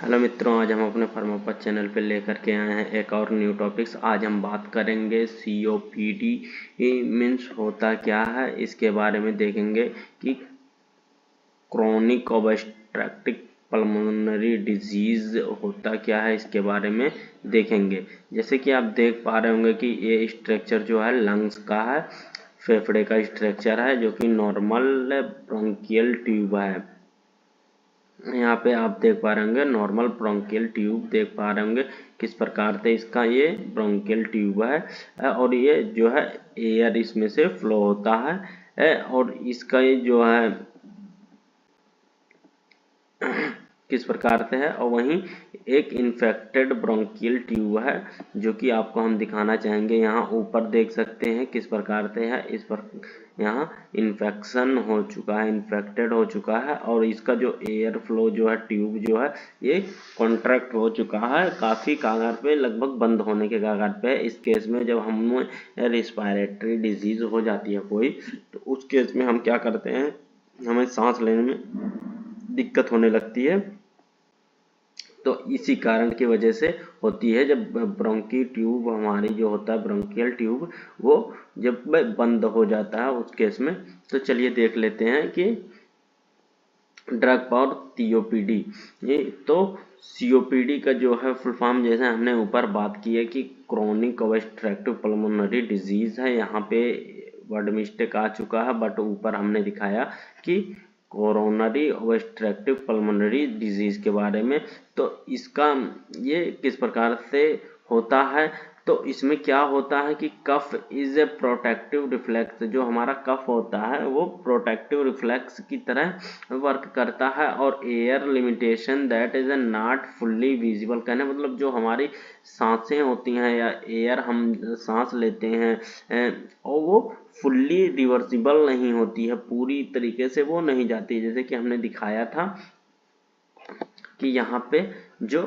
Hello मित्रों, आज हम अपने फार्मापथ चैनल पे लेकर के आए हैं एक और न्यू टॉपिक्स। आज हम बात करेंगे COPD मीन्स होता क्या है, इसके बारे में देखेंगे कि क्रोनिक ऑब्स्ट्रक्टिव पल्मोनरी डिजीज होता क्या है, इसके बारे में देखेंगे। जैसे कि आप देख पा रहे होंगे कि ये स्ट्रक्चर जो है लंग्स का है, फेफड़े का स्ट्रक्चर है, जो कि नॉर्मल ब्रोंकियल ट्यूब है। यहाँ पे आप देख पा रहे होंगे नॉर्मल ब्रोंकियल ट्यूब देख पा रहे होंगे किस प्रकार से इसका ये ब्रोंकियल ट्यूब है और ये जो है एयर इसमें से फ्लो होता है और इसका ये जो है किस प्रकार से है। और वहीं एक इन्फेक्टेड ब्रोंकियल ट्यूब है जो कि आपको हम दिखाना चाहेंगे। यहाँ ऊपर देख सकते हैं किस प्रकार से है, इस पर यहाँ इन्फेक्शन हो चुका है, इन्फेक्टेड हो चुका है और इसका जो एयर फ्लो जो है ट्यूब जो है ये कॉन्ट्रैक्ट हो चुका है, काफ़ी कागार पे, लगभग बंद होने के कागार पे है। इस केस में जब हमें रिस्पायरेटरी डिजीज हो जाती है कोई, तो उस केस में हम क्या करते हैं, हमें सांस लेने में दिक्कत होने लगती है। तो इसी कारण की वजह से होती है, जब ब्रोंकी ट्यूब हमारी जो होता है ब्रोंकियल ट्यूब वो जब बंद हो जाता है उस केस में। तो चलिए देख लेते हैं कि ड्रग फॉर COPD। ये तो COPD का जो है फुल फॉर्म, जैसे हमने ऊपर बात की है कि क्रोनिक ऑब्स्ट्रक्टिव पल्मोनरी डिजीज है। यहाँ पे वर्ड मिस्टेक आ चुका है, बट ऊपर हमने दिखाया कि कोरोनरी ऑब्स्ट्रक्टिव पल्मोनरी डिजीज के बारे में। तो इसका ये किस प्रकार से होता है, तो इसमें क्या होता है कि कफ इज ए प्रोटेक्टिव रिफ्लेक्स। जो हमारा कफ होता है वो प्रोटेक्टिव रिफ्लेक्स की तरह वर्क करता है और air limitation that is a not fully visible. कहने मतलब जो हमारी सांसें होती हैं या एयर हम सांस लेते हैं और वो फुल्ली रिवर्सिबल नहीं होती है, पूरी तरीके से वो नहीं जाती। जैसे कि हमने दिखाया था कि यहाँ पे जो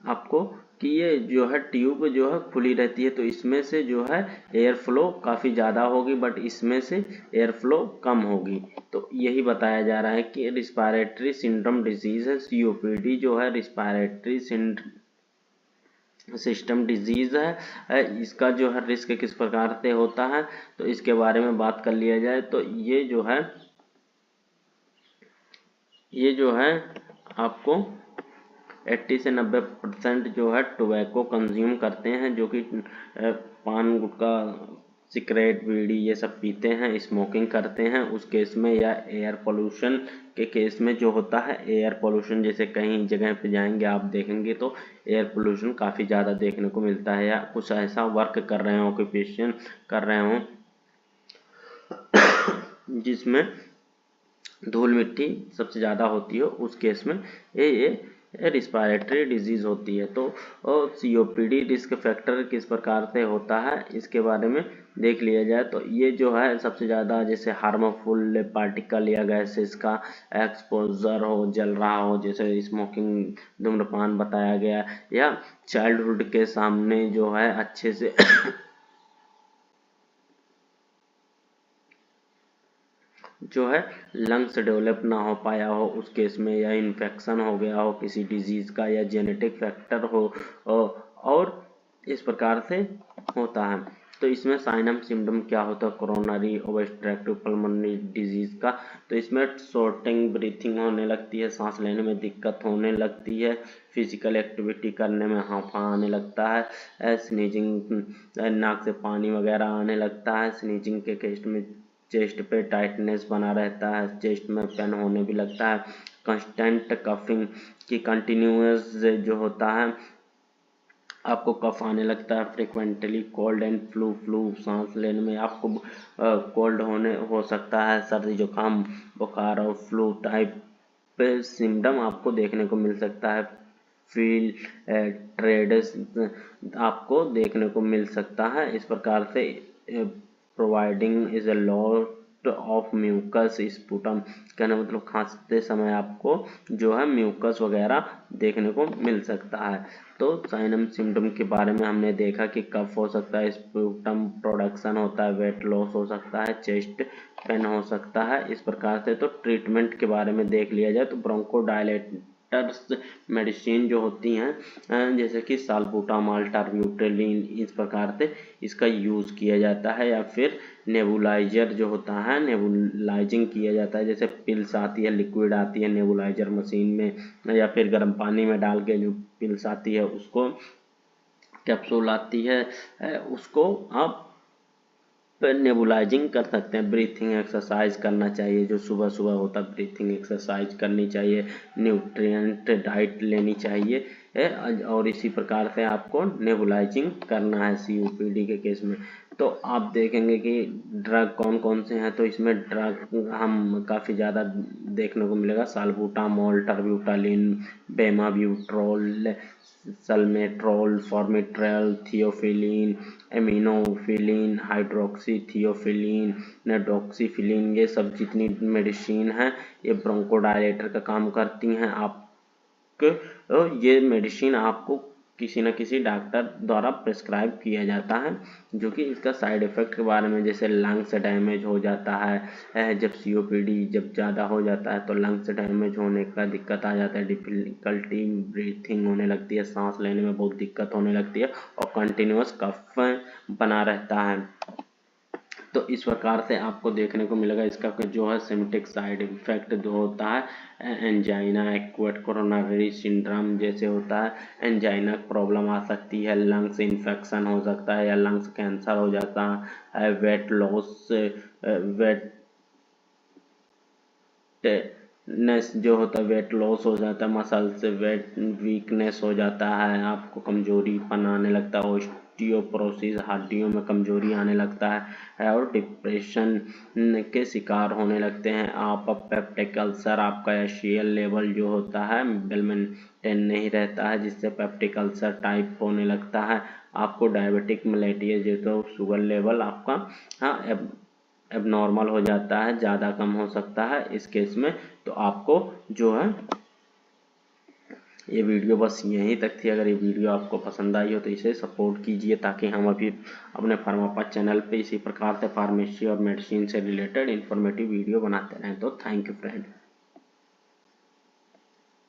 आपको कि ये जो है ट्यूब जो है खुली रहती है, तो इसमें से जो है एयर फ्लो काफ़ी ज़्यादा होगी, बट इसमें से एयर फ्लो कम होगी। तो यही बताया जा रहा है कि रिस्पायरेटरी सिंड्रोम डिजीज है। COPD जो है रिस्पायरेटरी सिस्टम डिजीज है। इसका जो है रिस्क किस प्रकार से होता है, तो इसके बारे में बात कर लिया जाए। तो ये जो है आपको 80 से 90% जो है टोबैको कंज्यूम करते हैं, जो कि पान गुटखा सिगरेट बीड़ी ये सब पीते हैं, स्मोकिंग करते हैं उस केस में, या एयर पोल्यूशन के केस में जो होता है एयर पोल्यूशन, जैसे कहीं जगह पे जाएंगे आप देखेंगे तो एयर पोल्यूशन काफ़ी ज़्यादा देखने को मिलता है, या कुछ ऐसा वर्क कर रहे हों, ऑक्यूपेशन कर रहे हों जिसमें धूल मिट्टी सबसे ज़्यादा होती है, उस केस में ये रिस्पायरेटरी डिजीज़ होती है। तो COPD रिस्क फैक्टर किस प्रकार से होता है, इसके बारे में देख लिया जाए। तो ये जो है सबसे ज़्यादा जैसे हार्मफुल पार्टिकल या गैसेस का एक्सपोजर हो, जल रहा हो, जैसे स्मोकिंग, धूम्रपान बताया गया, या चाइल्डहुड के सामने जो है अच्छे से जो है लंग्स डेवलप ना हो पाया हो उस केस में, या इन्फेक्शन हो गया हो किसी डिजीज का, या जेनेटिक फैक्टर हो और इस प्रकार से होता है। तो इसमें साइनम सिम्टम क्या होता है कोरोनरी ऑब्स्ट्रक्टिव पल्मोनरी डिजीज का, तो इसमें शॉर्टिंग ब्रीथिंग होने लगती है, सांस लेने में दिक्कत होने लगती है, फिजिकल एक्टिविटी करने में हांफा आने लगता है, स्नीजिंग, नाक से पानी वगैरह आने लगता है, स्नीजिंग के केस में चेस्ट पे टाइटनेस बना रहता है, चेस्ट में पेन होने भी लगता है, कंस्टेंट कफिंग की कंटिन्यूअस जो होता है आपको कफ आने लगता है, फ्रिक्वेंटली कोल्ड एंड फ्लू सांस लेने में आपको कोल्ड होने हो सकता है, सर्दी जुकाम बुखार और फ्लू टाइप सिम्टम आपको देखने को मिल सकता है, फील ट्रेड्स आपको देखने को मिल सकता है। इस प्रकार से providing is a lot of mucus sputum, कहने मतलब खांसते समय आपको जो है म्यूकस वगैरह देखने को मिल सकता है। तो साइनम सिम्टम के बारे में हमने देखा कि कफ हो सकता है, स्पुटम प्रोडक्शन होता है, वेट लॉस हो सकता है, चेस्ट पेन हो सकता है, इस प्रकार से। तो ट्रीटमेंट के बारे में देख लिया जाए तो ब्रोंकोडायलेट डॉक्टर्स मेडिसिन जो होती हैं जैसे कि साल्बुटामॉल, टर्ब्यूटेलिन, इस प्रकार से इसका यूज़ किया जाता है। या फिर नेबुलाइजर जो होता है, नेबुलाइजिंग किया जाता है, जैसे पिल्स आती है, लिक्विड आती है नेबुलाइजर मशीन में, या फिर गर्म पानी में डाल के जो पिल्स आती है उसको, कैप्सूल आती है उसको आप नेबुलाइजिंग कर सकते हैं। ब्रीथिंग एक्सरसाइज करना चाहिए, जो सुबह सुबह होता है ब्रीथिंग एक्सरसाइज करनी चाहिए, न्यूट्रिएंट डाइट लेनी चाहिए और इसी प्रकार से आपको नेबुलाइजिंग करना है COPD के केस में। तो आप देखेंगे कि ड्रग कौन कौन से हैं, तो इसमें ड्रग हम काफ़ी ज़्यादा देखने को मिलेगा, साल्बुटामॉल, टर्ब्यूटालिन, बेमाब्यूट्रोल, सल्मेट्रोल, फॉर्मिट्रॉल, थियोफिलिन, एमिनोफिलिन, हाइड्रोक्सी थियोफिलिन, नेडोक्सीफिलिन, ये सब जितनी मेडिसिन हैं ये ब्रोंकोडायलेटर का काम करती हैं। ये मेडिसिन आपको किसी न किसी डॉक्टर द्वारा प्रिस्क्राइब किया जाता है, जो कि इसका साइड इफ़ेक्ट के बारे में, जैसे लंग्स डैमेज हो जाता है, जब COPD जब ज़्यादा हो जाता है तो लंग्स डैमेज होने का दिक्कत आ जाता है, डिफिकल्टी ब्रीथिंग होने लगती है, सांस लेने में बहुत दिक्कत होने लगती है और कंटिन्यूअस कफ बना रहता है। तो इस प्रकार से आपको देखने को मिलेगा इसका जो है सिम्पटोमेटिक साइड इफेक्ट जो होता है एंजाइना, एक्यूट कोरोनरी सिंड्रोम जैसे होता है, एंजाइना प्रॉब्लम आ सकती है, लंग्स इन्फेक्शन हो सकता है या लंग्स कैंसर हो जाता है, वेट लॉस, वेटनेस जो होता है वेट लॉस हो जाता है, मसल से वेट वीकनेस हो जाता है, आपको कमजोरी पन आने लगता है, ऑस्टियोपोरोसिस हड्डियों में कमजोरी आने लगता है और डिप्रेशन के शिकार होने लगते हैं आप। पेप्टिक अल्सर आपका HCl लेवल जो होता है वेल मेंटेन नहीं रहता है, जिससे पेप्टिक अल्सर टाइप होने लगता है। आपको डायबिटिक मेलेटिस जो तो शुगर लेवल आपका एबनॉर्मल हो जाता है, ज़्यादा कम हो सकता है इस केस में। तो आपको जो है ये वीडियो बस यहीं तक थी। अगर ये वीडियो आपको पसंद आई हो तो इसे सपोर्ट कीजिए, ताकि हम अभी अपने फार्मापा चैनल पे इसी प्रकार से फार्मेसी और मेडिसिन से रिलेटेड इन्फॉर्मेटिव वीडियो बनाते रहें। तो थैंक यू फ्रेंड।